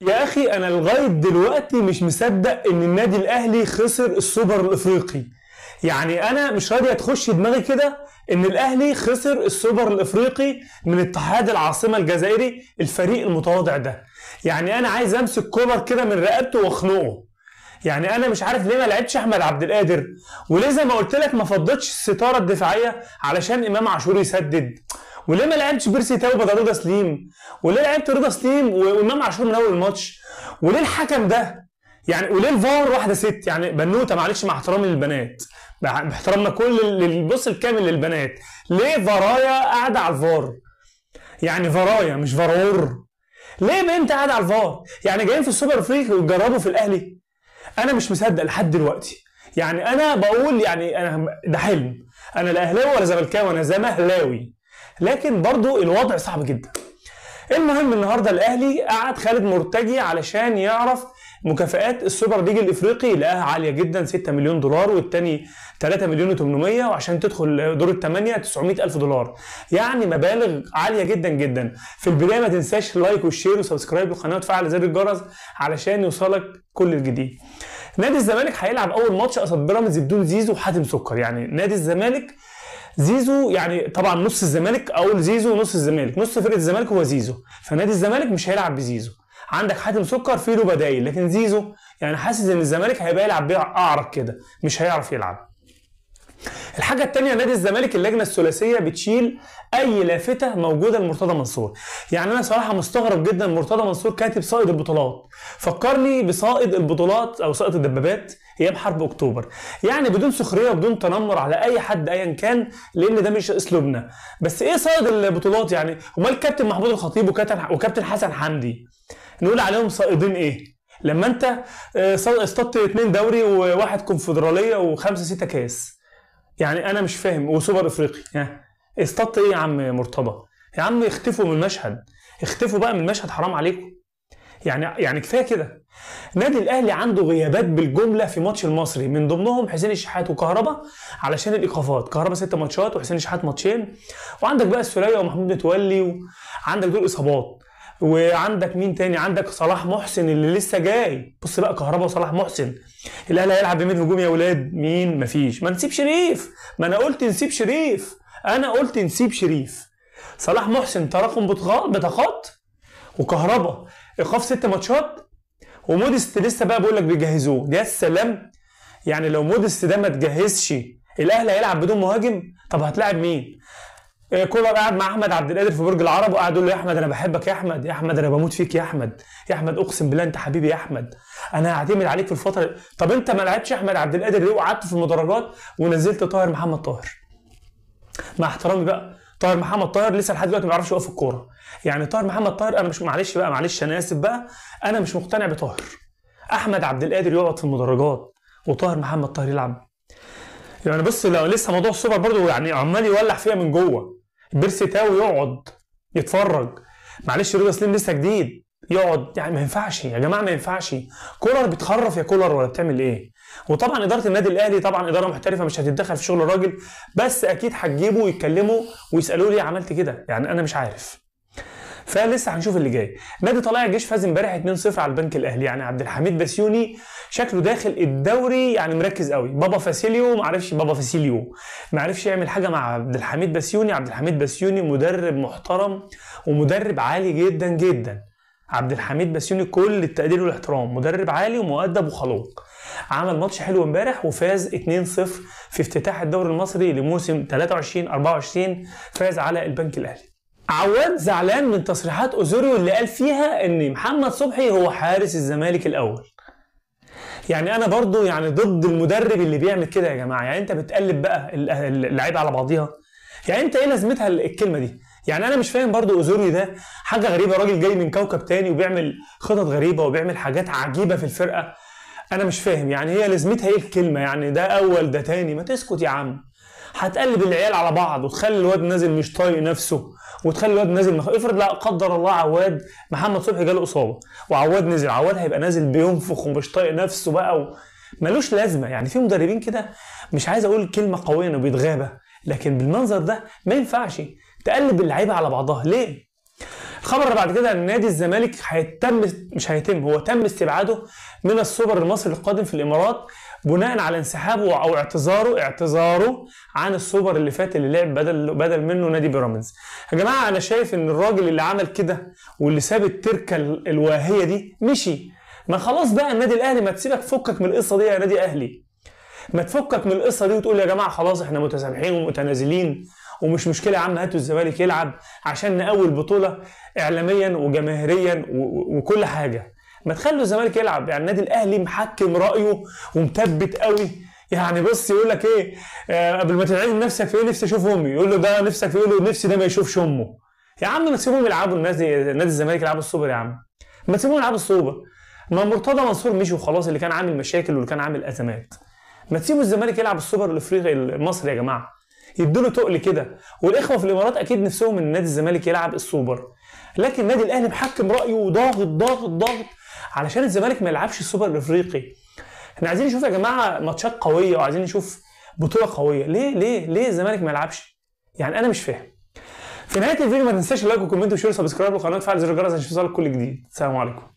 يا اخي انا لغايه دلوقتي مش مصدق ان النادي الاهلي خسر السوبر الافريقي. يعني انا مش راضيه تخش دماغي كده ان الاهلي خسر السوبر الافريقي من اتحاد العاصمه الجزائري، الفريق المتواضع ده. يعني انا عايز امسك كولر كده من رقبته واخنقه. يعني انا مش عارف ليه ما لعبش احمد عبد القادر، وليه زي ما قلت لك ما فضتش الستاره الدفاعيه علشان امام عاشور يسدد، وليه ما لعبتش بيرسي تاو بدل رضا سليم، وليه لعبت رضا سليم وامام عاشور من اول الماتش، وليه الحكم ده؟ يعني وليه الفار واحده ست؟ يعني بنوته، معلش مع احترامي للبنات، باحترامنا كل البص الكامل للبنات، ليه فرايا قاعده على الفار؟ يعني فرايا مش فراور. ليه بنت قاعده على الفار؟ يعني جايين في السوبر افريقي وتجربوا في الاهلي؟ انا مش مصدق لحد دلوقتي. يعني انا بقول يعني انا ده حلم. انا لا اهلاوي ولا زملكاوي، انا زمهلاوي، لكن برضو الوضع صعب جدا. المهم النهارده الاهلي قعد خالد مرتجي علشان يعرف مكافآت السوبر ليج الافريقي، لقاها عاليه جدا، 6 مليون دولار، والتاني 3 مليون و800، وعشان تدخل دور الثمانيه 900 الف دولار. يعني مبالغ عاليه جدا جدا. في البدايه ما تنساش اللايك والشير وسبسكرايب للقناه وتفعل زر الجرس علشان يوصلك كل الجديد. نادي الزمالك هيلعب اول ماتش قصاد بيراميدز بدون زيزو وحاتم سكر. يعني نادي الزمالك زيزو، يعني طبعا نص الزمالك، اقول زيزو نص الزمالك، نص فرقه الزمالك هو زيزو، فنادي الزمالك مش هيلعب بزيزو. عندك حاتم سكر في له بدايل، لكن زيزو يعني حاسس ان الزمالك هيبقى يلعب بيه اعرق كده، مش هيعرف يلعب. الحاجة التانية، نادي الزمالك اللجنة الثلاثية بتشيل أي لافتة موجودة لمرتضى منصور. يعني أنا صراحة مستغرب جدا، مرتضى منصور كاتب صائد البطولات، فكرني بصائد البطولات أو صائد الدبابات أيام حرب أكتوبر. يعني بدون سخرية وبدون تنمر على أي حد أيا كان، لأن ده مش أسلوبنا. بس إيه صائد البطولات يعني؟ أمال الكابتن محمود الخطيب وكابتن حسن حمدي نقول عليهم صائدين إيه؟ لما أنت اصطدت 2 دوري وواحد كونفدرالية وخمسة 6 كاس. يعني انا مش فاهم، وسوبر افريقي استط ايه يا عم مرتضى؟ يا عم اختفوا من المشهد، اختفوا بقى من المشهد، حرام عليكم. يعني كفايه كده. نادي الاهلي عنده غيابات بالجمله في ماتش المصري، من ضمنهم حسين الشحات وكهربا علشان الايقافات، كهربا 6 ماتشات وحسين الشحات ماتشين، وعندك بقى السوليه ومحمود متولي، وعندك دول اصابات. وعندك مين تاني؟ عندك صلاح محسن اللي لسه جاي. بص بقى، كهربا وصلاح محسن، الاهلي هيلعب بمين هجوم يا ولاد؟ مين؟ مفيش. ما نسيب شريف، ما انا قلت نسيب شريف، انا قلت نسيب شريف. صلاح محسن تراكم بطاقات، وكهربا ايقاف 6 ماتشات، وموديست لسه بقى بقول لك بيجهزوه. يا سلام. يعني لو موديست ده ما تجهزش، الاهلي هيلعب بدون مهاجم. طب هتلاعب مين؟ كولر قاعد مع احمد عبد القادر في برج العرب، وقاعد يقول له يا احمد انا بحبك، يا احمد، يا احمد انا بموت فيك، يا احمد، يا احمد اقسم بالله انت حبيبي يا احمد، انا هعتمد عليك في الفتره. طب انت ما لعبتش احمد عبد القادر ليه وقعدت في المدرجات ونزلت طاهر محمد طاهر؟ مع احترامي بقى، طاهر محمد طاهر لسه لحد دلوقتي ما بيعرفش يقف الكوره. يعني طاهر محمد طاهر انا مش، معلش بقى، معلش انا اسف بقى، انا مش مقتنع بطاهر. احمد عبد القادر يقعد في المدرجات وطاهر محمد طاهر يلعب؟ يعني بص، لو لسه موضوع السوبر برضه يعني عمال يولع فيها من جوه. بيرسي تاو يقعد يتفرج، معلش رضا سليم لسه جديد يقعد؟ يعني ما ينفعش يا جماعه، ما ينفعش. كولر بتخرف يا كولر ولا بتعمل ايه؟ وطبعا اداره النادي الاهلي طبعا اداره محترفه، مش هتتدخل في شغل الراجل، بس اكيد هتجيبه ويتكلموا ويسالوه ليه عملت كده. يعني انا مش عارف، فلسه هنشوف اللي جاي. نادي طلائع الجيش فاز امبارح 2-0 على البنك الاهلي. يعني عبد الحميد بسيوني شكله داخل الدوري يعني مركز قوي. بابا فاسيليو ما عرفش يعمل حاجه مع عبد الحميد بسيوني. عبد الحميد بسيوني مدرب محترم ومدرب عالي جدا جدا. عبد الحميد بسيوني كل التقدير والاحترام، مدرب عالي ومؤدب وخلوق. عمل ماتش حلو امبارح وفاز 2-0 في افتتاح الدوري المصري لموسم 23-24، فاز على البنك الاهلي. عواد زعلان من تصريحات اوزوريو اللي قال فيها ان محمد صبحي هو حارس الزمالك الاول. يعني انا برضو يعني ضد المدرب اللي بيعمل كده يا جماعه. يعني انت بتقلب بقى اللعيبه على بعضيها؟ يعني انت ايه لازمتها الكلمه دي؟ يعني انا مش فاهم برضو اوزوريو ده، حاجه غريبه، راجل جاي من كوكب تاني وبيعمل خطط غريبه وبيعمل حاجات عجيبه في الفرقه. انا مش فاهم يعني هي لازمتها ايه الكلمه؟ يعني ده اول ده تاني، ما تسكت يا عم. هتقلب العيال على بعض وتخلي الواد نازل مش طايق نفسه، وتخلي الواد نازل افرض لا قدر الله عواد محمد صبحي جاله اصابه وعواد نزل، عواد هيبقى نازل بينفخ ومش طايق نفسه بقى ملوش لازمه. يعني في مدربين كده، مش عايز اقول كلمه قويه انه بيتغابى، لكن بالمنظر ده ما ينفعش تقلب اللعيبه على بعضها ليه؟ الخبر اللي بعد كده ان نادي الزمالك هو تم استبعاده من السوبر المصري القادم في الامارات بناء على انسحابه او اعتذاره عن السوبر اللي فات اللي لعب بدل منه نادي بيراميدز. يا جماعه انا شايف ان الراجل اللي عمل كده واللي ساب التركه الواهيه دي مشي. ما خلاص بقى النادي الاهلي، ما تسيبك فكك من القصه دي يا نادي اهلي. ما تفكك من القصه دي وتقول يا جماعه خلاص احنا متسامحين ومتنازلين ومش مشكله يا عم، هاتوا الزمالك يلعب عشان نقوي البطوله اعلاميا وجماهيريا وكل حاجه. ما تخلوا الزمالك يلعب. يعني النادي الاهلي محكم رايه ومثبت قوي. يعني بص يقول لك ايه قبل ما تدعي نفسك في ايه، نفسي اشوف امي، يقول له ده نفسك في ايه، يقول له نفسي ده ما يشوفش امه. يا عم ما تسيبهم يلعبوا، نادي الزمالك يلعبوا السوبر يا عم، ما تسيبهم يلعبوا السوبر. ما مرتضى منصور مشي وخلاص، اللي كان عامل مشاكل واللي كان عامل ازمات. ما تسيبوا الزمالك يلعب السوبر الافريقي المصري يا جماعه، يدوا تقل كده. والاخوه في الامارات اكيد نفسهم ان نادي الزمالك يلعب السوبر، لكن النادي الاهلي محكم رايه وضاغط ضاغط ضاغط علشان الزمالك ما يلعبش السوبر الافريقي. احنا عايزين نشوف يا جماعه ماتشات قويه وعايزين نشوف بطوله قويه. ليه الزمالك ما يلعبش؟ يعني انا مش فاهم. في نهايه الفيديو ما تنساش اللايك والكومنت وشير وسبسكرايب والقناه وتفعل زر الجرس عشان يوصلك كل جديد. السلام عليكم.